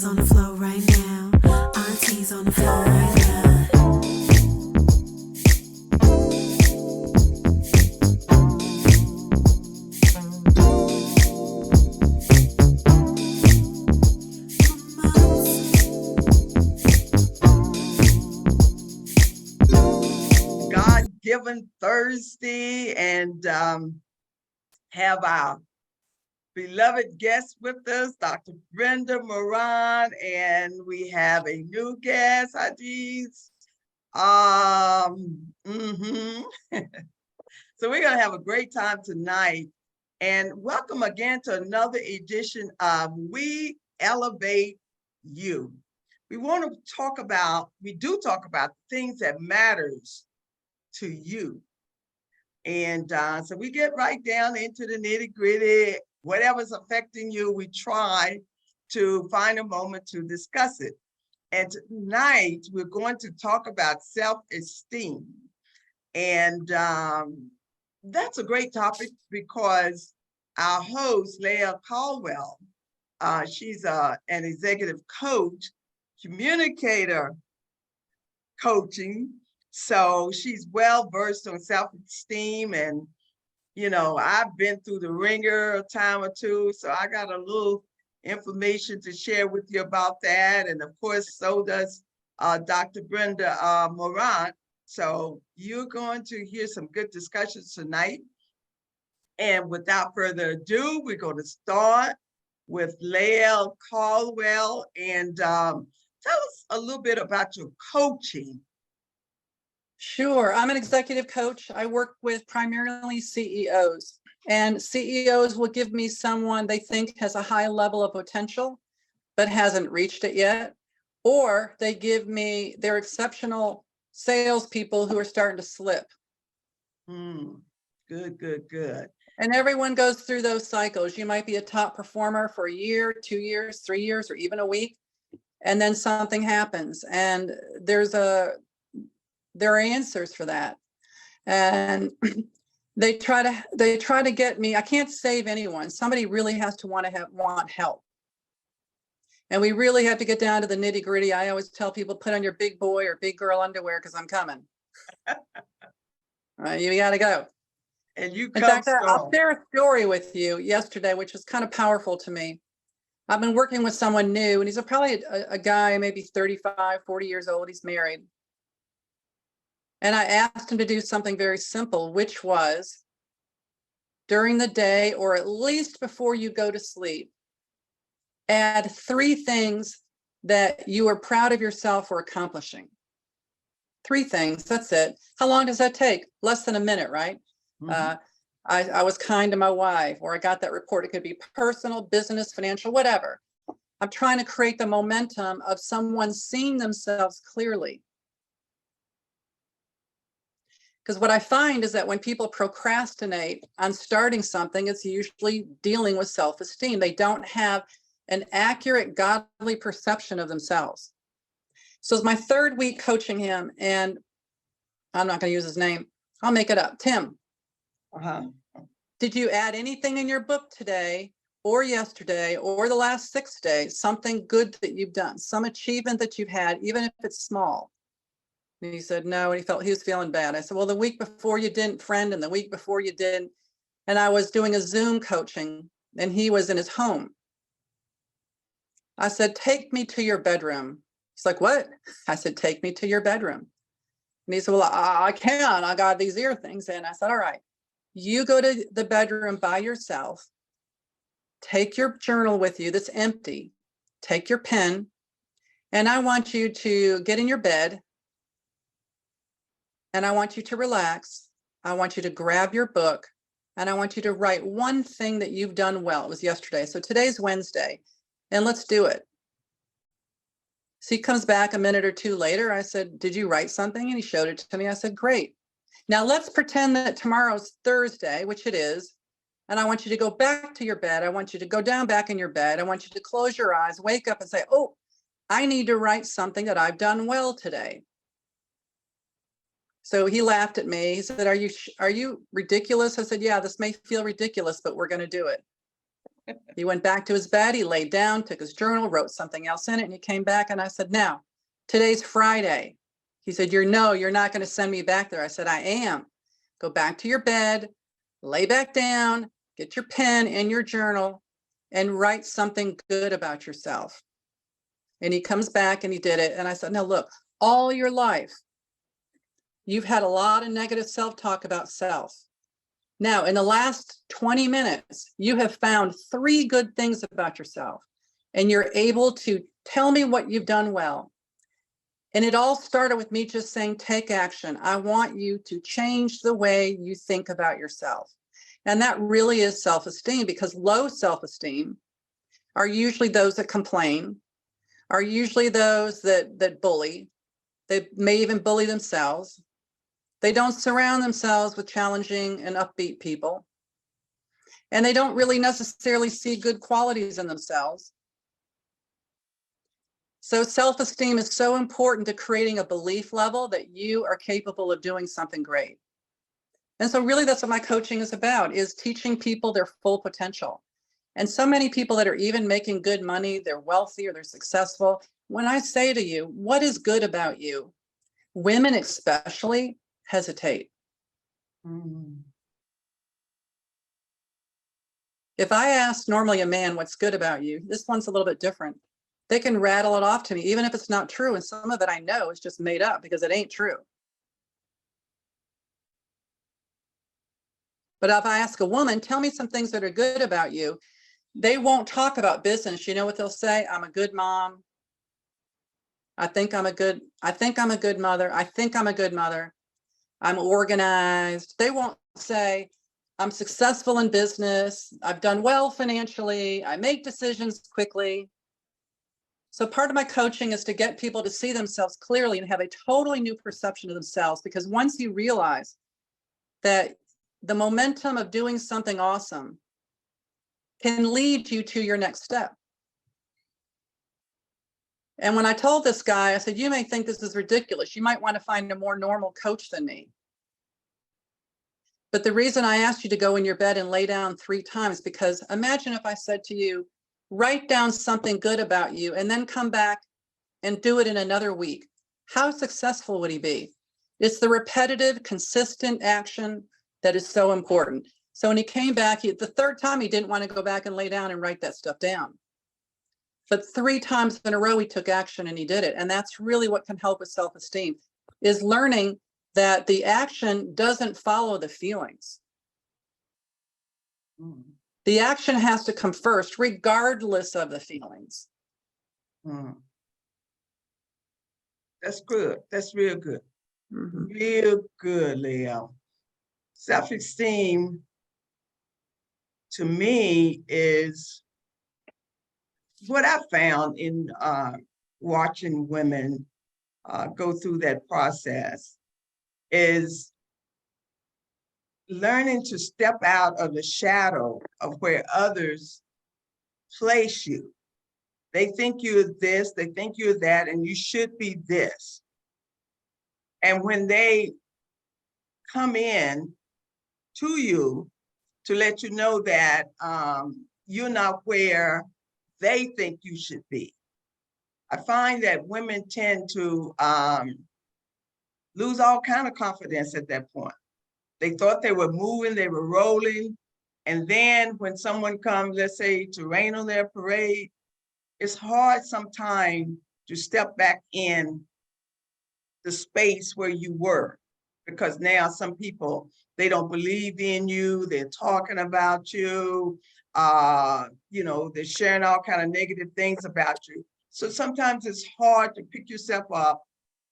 Grandma's on the floor right now. Auntie's on the floor right now. God-given Thursday, and have our beloved guest with us, Dr. Brenda Moran, and we have a new guest, Hadiz. So we're going to have a great time tonight, and welcome again to another edition of We Elevate You. We do talk about things that matters to you. And so we get right down into the nitty gritty, whatever's affecting you, we try to find a moment to discuss it. And tonight we're going to talk about self-esteem. And that's a great topic because our host, Leah Caldwell, she's an executive coach, communicator coaching. So she's well versed on self-esteem, and I've been through the ringer a time or two, so I got a little information to share with you about that. And of course, so does Dr. Brenda Moran. So you're going to hear some good discussions tonight. And without further ado, we're going to start with Leah Caldwell, and tell us a little bit about your coaching. Sure. I'm an executive coach. I work with primarily CEOs, and CEOs will give me someone they think has a high level of potential, but hasn't reached it yet. Or they give me their exceptional salespeople who are starting to slip. Good, good, good. And everyone goes through those cycles. You might be a top performer for a year, 2 years, 3 years, or even a week. And then something happens, and there are answers for that. And they try to get me. I can't save anyone. Somebody really has to want help. And we really have to get down to the nitty gritty. I always tell people, put on your big boy or big girl underwear because I'm coming. You got to go. And you In fact, I'll share a story with you yesterday, which was kind of powerful to me. I've been working with someone new, and he's probably a guy, maybe 35, 40 years old. He's married. And I asked him to do something very simple, which was during the day, or at least before you go to sleep, add 3 things that you are proud of yourself for accomplishing. 3 things, that's it. How long does that take? Less than a minute, right? Mm-hmm. I was kind to my wife, or I got that report. It could be personal, business, financial, whatever. I'm trying to create the momentum of someone seeing themselves clearly. Because what I find is that when people procrastinate on starting something, it's usually dealing with self-esteem. They don't have an accurate, godly perception of themselves. So it's my 3rd week coaching him, and I'm not going to use his name. I'll make it up. Tim, did you add anything in your book today or yesterday or the last 6 days, something good that you've done, some achievement that you've had, even if it's small? And he said no, and he was feeling bad. I said, well, the week before you didn't, friend, and the week before you didn't. And I was doing a Zoom coaching, and he was in his home. I said, take me to your bedroom. He's like, what? I said, take me to your bedroom. And he said, well, I can't. I got these ear things in. I said, all right, you go to the bedroom by yourself. Take your journal with you that's empty. Take your pen. And I want you to get in your bed. And I want you to relax. I want you to grab your book, and I want you to write 1 thing that you've done well. It was yesterday. So today's Wednesday, and let's do it. So he comes back a minute or 2 later. I said, did you write something? And he showed it to me. I said, great. Now let's pretend that tomorrow's Thursday, which it is. And I want you to go back to your bed. I want you to go down back in your bed. I want you to close your eyes, wake up and say, oh, I need to write something that I've done well today. So he laughed at me. He said, are you ridiculous? I said, yeah, this may feel ridiculous, but we're going to do it. He went back to his bed, he laid down, took his journal, wrote something else in it, and he came back and I said, now, today's Friday. He said, you're not going to send me back there. I said, I am. Go back to your bed, lay back down, get your pen and your journal and write something good about yourself. And he comes back and he did it. And I said, now look, all your life, you've had a lot of negative self-talk about self. Now, in the last 20 minutes, you have found 3 good things about yourself, and you're able to tell me what you've done well. And it all started with me just saying, take action. I want you to change the way you think about yourself. And that really is self-esteem, because low self-esteem are usually those that complain, are usually those that bully. They may even bully themselves. They don't surround themselves with challenging and upbeat people. And they don't really necessarily see good qualities in themselves. So self-esteem is so important to creating a belief level that you are capable of doing something great. And so really that's what my coaching is about, is teaching people their full potential. And so many people that are even making good money, they're wealthy or they're successful. When I say to you, what is good about you? Women especially hesitate. If I ask normally a man what's good about you, this one's a little bit different. They can rattle it off to me, even if it's not true. And some of it I know is just made up because it ain't true. But if I ask a woman, tell me some things that are good about you, they won't talk about business. You know what they'll say? I'm a good mom. I think I'm a good mother. I think I'm a good mother. I'm organized. They won't say, I'm successful in business. I've done well financially. I make decisions quickly. So part of my coaching is to get people to see themselves clearly and have a totally new perception of themselves, because once you realize that the momentum of doing something awesome can lead you to your next step. And when I told this guy, I said, you may think this is ridiculous. You might want to find a more normal coach than me. But the reason I asked you to go in your bed and lay down 3 times, because imagine if I said to you, write down something good about you and then come back and do it in another week. How successful would he be? It's the repetitive, consistent action that is so important. So when he came back, the 3rd time, he didn't want to go back and lay down and write that stuff down. But 3 times in a row, he took action and he did it. And that's really what can help with self-esteem, is learning that the action doesn't follow the feelings. The action has to come first, regardless of the feelings. That's good. That's real good. Mm-hmm. Real good, Leo. Self-esteem to me is what I found in watching women go through that process, is learning to step out of the shadow of where others place you. They think you're this, they think you're that, and you should be this. And when they come in to you to let you know that you're not where they think you should be, I find that women tend to lose all kind of confidence at that point. They thought they were moving, they were rolling. And then when someone comes, let's say, to rain on their parade, it's hard sometimes to step back in the space where you were, because now some people, they don't believe in you, they're talking about you, they're sharing all kind of negative things about you. So sometimes it's hard to pick yourself up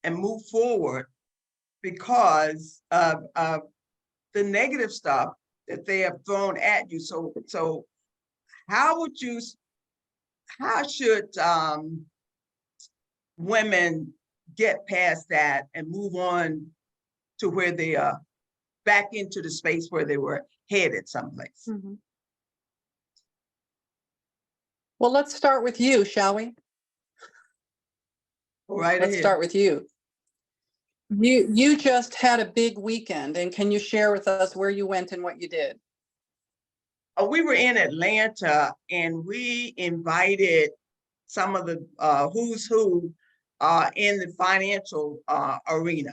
and move forward because of the negative stuff that they have thrown at you. So how should women get past that and move on to where they are back into the space where they were headed someplace? Mm-hmm. Well, let's start with you, shall we? Right Let's ahead. start with you. You just had a big weekend, and can you share with us where you went and what you did? we were in Atlanta and we invited some of the who's who in the financial arena.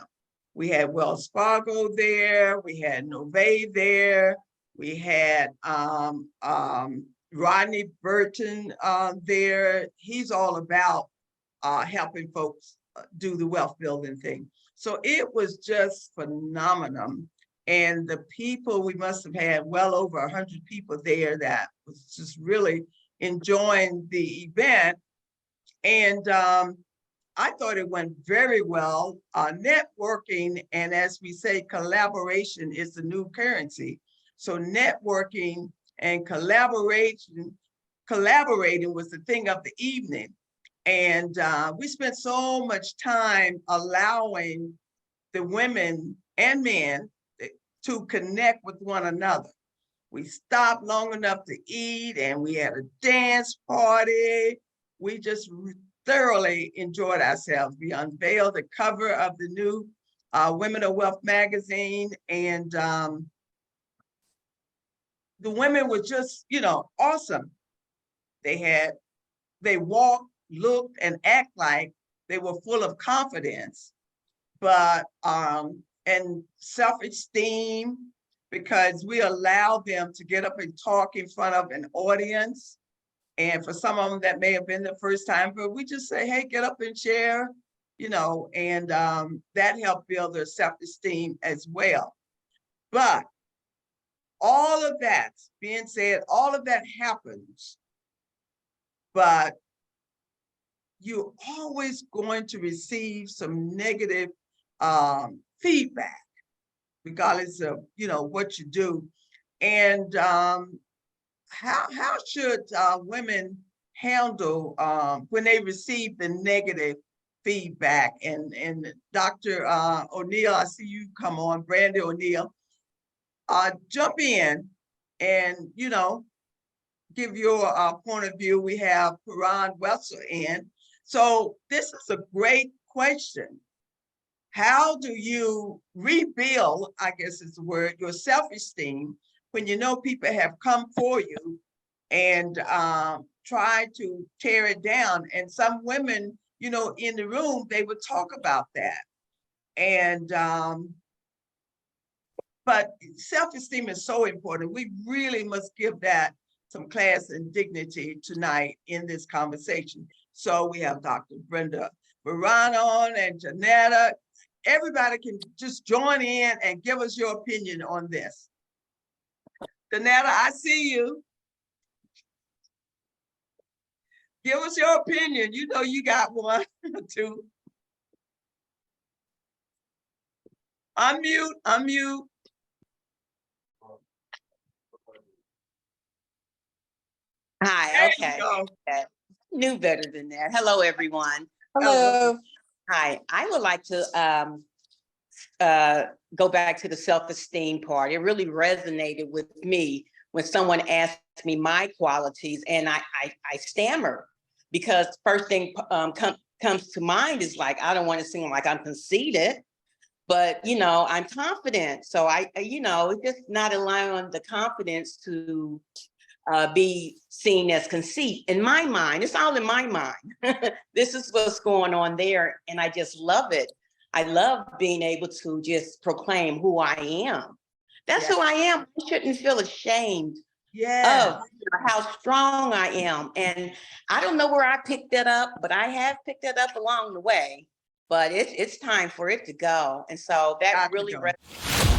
We had Wells Fargo there, we had Nove there, we had Rodney Burton there. He's all about helping folks do the wealth building thing. So it was just phenomenal. And the people, we must have had well over 100 people there that was just really enjoying the event. And I thought it went very well. Networking, and as we say, collaboration is the new currency. So networking and collaborating was the thing of the evening. And we spent so much time allowing the women and men to connect with one another. We stopped long enough to eat and we had a dance party. We just thoroughly enjoyed ourselves. We unveiled the cover of the new Women of Wealth magazine, and the women were just, awesome. They walked, looked, and act like they were full of confidence, but and self-esteem, because we allowed them to get up and talk in front of an audience. And for some of them, that may have been the first time, but we just say, hey, get up and share, and that helped build their self-esteem as well. But all of that being said, all of that happens, but you're always going to receive some negative feedback, regardless of what you do. And how should women handle when they receive the negative feedback? And Dr. O'Neill, I see you come on, Brandy O'Neill, jump in and give your point of view. We have Karan Wessel in. So this is a great question. How do you rebuild, I guess is the word, your self-esteem when people have come for you and try to tear it down? And some women, in the room, they would talk about that. And but self-esteem is so important. We really must give that some class and dignity tonight in this conversation. So we have Dr. Brenda Baran on and Janetta. Everybody can just join in and give us your opinion on this. Janetta, I see you. Give us your opinion. You got one, two. Unmute. Hi, okay. Knew better than that. Hello, everyone. Hello. Hi, I would like to go back to the self-esteem part. It really resonated with me when someone asked me my qualities, and I stammer, because first thing comes to mind is like, I don't want to seem like I'm conceited, but I'm confident. So it's just not allowing the confidence to be seen as conceit in my mind. It's all in my mind. This is what's going on there. And I just love it. I love being able to just proclaim who I am. That's who I am. I shouldn't feel ashamed of how strong I am. And I don't know where I picked that up, but I have picked it up along the way. But it's time for it to go. And so that really resonates.